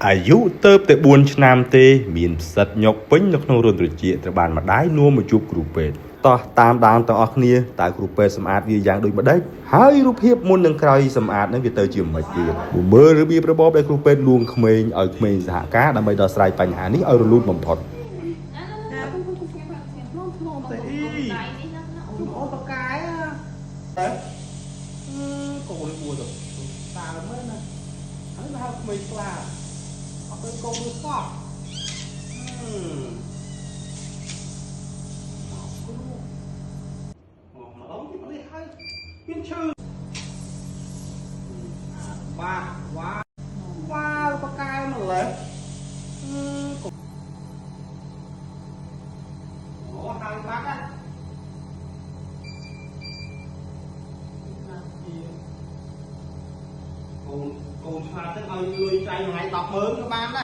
អាយុទៅតែ4ឆ្នាំទេមានផ្សិតញកពេញនៅក្នុងរន្ធត្រចៀកត្រូវបានម្ដាយនាំមកជួបគ្រូពេទ្យតោះតាមដានទាំងអស់គ្នាតើគ្រូពេទ្យសម្អាតវាយ៉ាងដូចម្ដេចហើយរូបភាពមុននឹងក្រោយសម្អាតនឹងវាទៅជាមិនទៀតមើលរបៀបរបបដែលគ្រូពេទ្យលួងក្មេងឲ្យក្មេងសហការដើម្បីដោះស្រាយបញ្ហានេះឲ្យរលូនបំផុតកូនគួរទៅតាមើលណាហើយហៅក្មេងខ្លាអត់ទៅកូនសោះមកម្ដងទីនេះហើយមានឈឺបាទវ៉ាបកាយមកលើអូហើយបាត់ណាកូនឆ្លាតទៅឲ្យលុយចៃមួយថ្ងៃ100000ក៏បានដែរ